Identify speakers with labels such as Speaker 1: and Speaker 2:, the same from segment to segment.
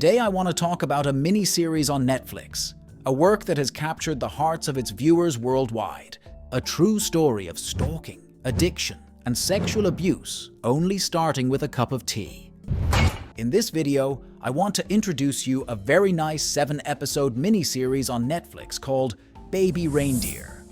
Speaker 1: Today I want to talk about a mini-series on Netflix, a work that has captured the hearts of its viewers worldwide, a true story of stalking, addiction, and sexual abuse, only starting with a cup of tea. In this video, I want to introduce you a very nice 7-episode mini-series on Netflix called Baby Reindeer.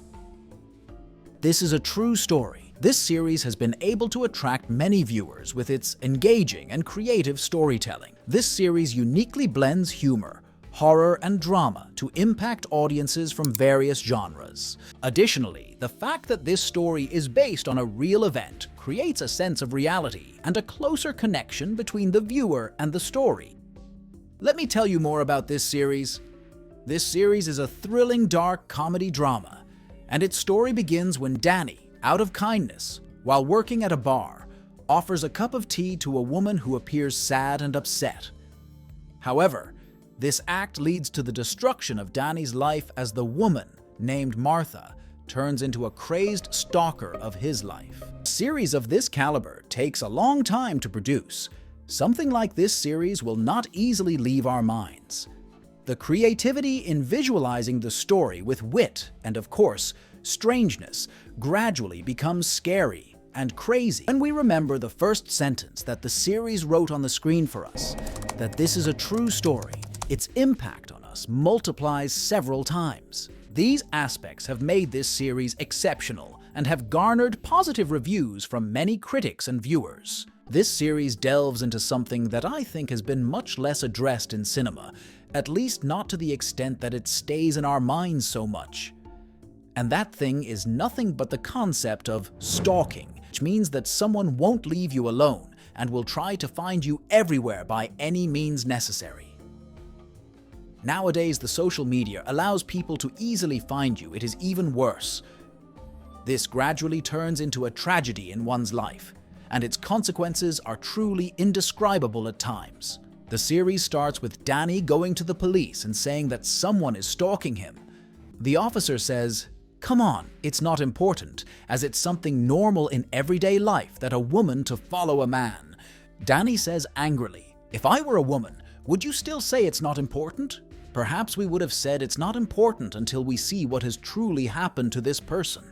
Speaker 1: This is a true story. This series has been able to attract many viewers with its engaging and creative storytelling. This series uniquely blends humor, horror, and drama to impact audiences from various genres. Additionally, the fact that this story is based on a real event creates a sense of reality and a closer connection between the viewer and the story. Let me tell you more about this series. This series is a thrilling dark comedy drama, and its story begins when Danny, out of kindness, while working at a bar, offers a cup of tea to a woman who appears sad and upset. However, this act leads to the destruction of Danny's life as the woman, named Martha, turns into a crazed stalker of his life. A series of this caliber takes a long time to produce. Something like this series will not easily leave our minds. The creativity in visualizing the story with wit and, of course, strangeness gradually becomes scary and crazy when we remember the first sentence that the series wrote on the screen for us, that this is a true story. Its impact on us multiplies several times. These aspects have made this series exceptional and have garnered positive reviews from many critics and viewers. This series delves into something that I think has been much less addressed in cinema, at least not to the extent that it stays in our minds so much. And that thing is nothing but the concept of stalking, which means that someone won't leave you alone and will try to find you everywhere by any means necessary. Nowadays, the social media allows people to easily find you. It is even worse. This gradually turns into a tragedy in one's life, and its consequences are truly indescribable at times. The series starts with Danny going to the police and saying that someone is stalking him. The officer says, "Come on, it's not important, as it's something normal in everyday life that a woman to follow a man." Danny says angrily, "If I were a woman, would you still say it's not important?" Perhaps we would have said it's not important until we see what has truly happened to this person.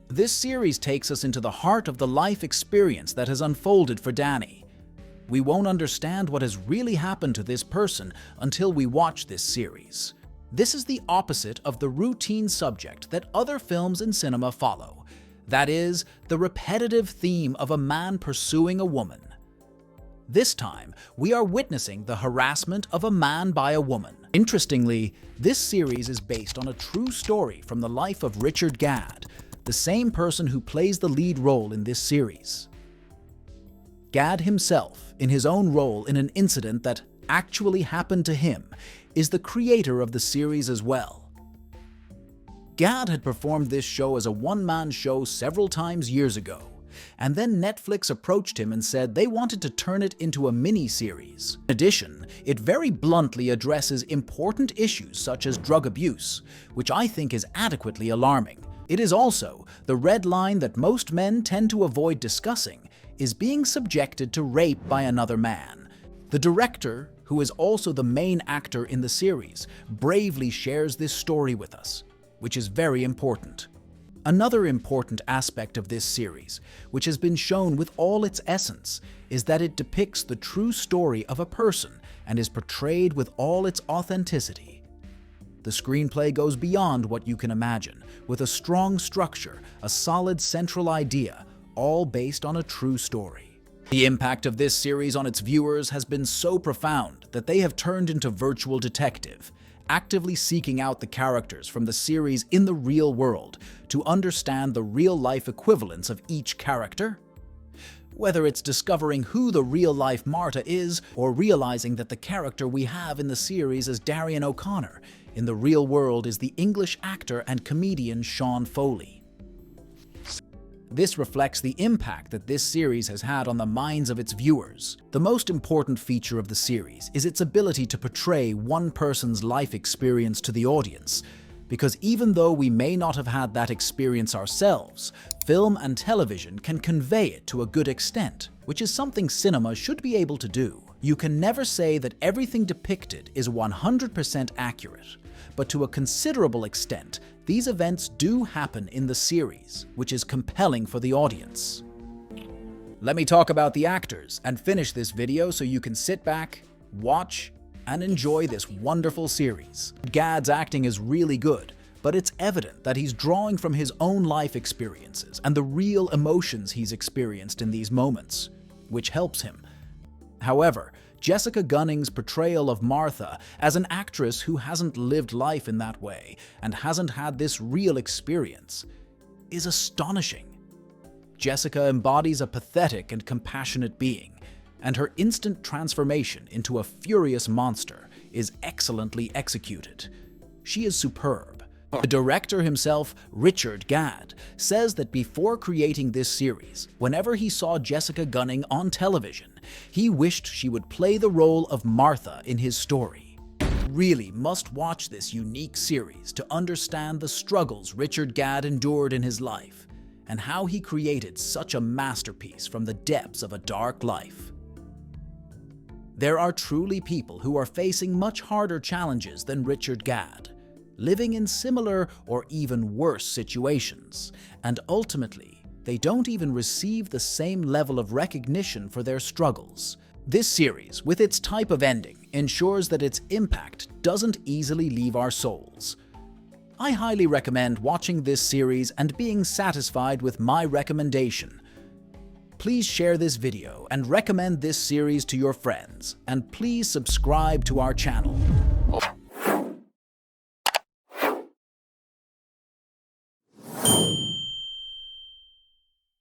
Speaker 1: This series takes us into the heart of the life experience that has unfolded for Danny. We won't understand what has really happened to this person until we watch this series. This is the opposite of the routine subject that other films and cinema follow. That is, the repetitive theme of a man pursuing a woman. This time, we are witnessing the harassment of a man by a woman. Interestingly, this series is based on a true story from the life of Richard Gadd, the same person who plays the lead role in this series. Gadd himself, in his own role in an incident that actually happened to him, is the creator of the series as well. Gadd had performed this show as a one-man show several times years ago, and then Netflix approached him and said they wanted to turn it into a mini-series. In addition, it very bluntly addresses important issues such as drug abuse, which I think is adequately alarming. It is also the red line that most men tend to avoid discussing, is being subjected to rape by another man. The director, who is also the main actor in the series, bravely shares this story with us, which is very important. Another important aspect of this series, which has been shown with all its essence, is that it depicts the true story of a person and is portrayed with all its authenticity. The screenplay goes beyond what you can imagine, with a strong structure, a solid central idea, all based on a true story. The impact of this series on its viewers has been so profound that they have turned into virtual detective, actively seeking out the characters from the series in the real world to understand the real-life equivalents of each character. Whether it's discovering who the real-life Marta is or realizing that the character we have in the series is Darian O'Connor, in the real world is the English actor and comedian Sean Foley. This reflects the impact that this series has had on the minds of its viewers. The most important feature of the series is its ability to portray one person's life experience to the audience, because even though we may not have had that experience ourselves, film and television can convey it to a good extent, which is something cinema should be able to do. You can never say that everything depicted is 100% accurate, but to a considerable extent, these events do happen in the series, which is compelling for the audience. Let me talk about the actors and finish this video so you can sit back, watch, and enjoy this wonderful series. Gad's acting is really good, but it's evident that he's drawing from his own life experiences and the real emotions he's experienced in these moments, which helps him. However, Jessica Gunning's portrayal of Martha as an actress who hasn't lived life in that way and hasn't had this real experience is astonishing. Jessica embodies a pathetic and compassionate being, and her instant transformation into a furious monster is excellently executed. She is superb. The director himself, Richard Gad, says that before creating this series, whenever he saw Jessica Gunning on television, he wished she would play the role of Martha in his story. You really must watch this unique series to understand the struggles Richard Gad endured in his life, and how he created such a masterpiece from the depths of a dark life. There are truly people who are facing much harder challenges than Richard Gad, living in similar or even worse situations, and ultimately, they don't even receive the same level of recognition for their struggles. This series, with its type of ending, ensures that its impact doesn't easily leave our souls. I highly recommend watching this series and being satisfied with my recommendation. Please share this video and recommend this series to your friends, and please subscribe to our channel.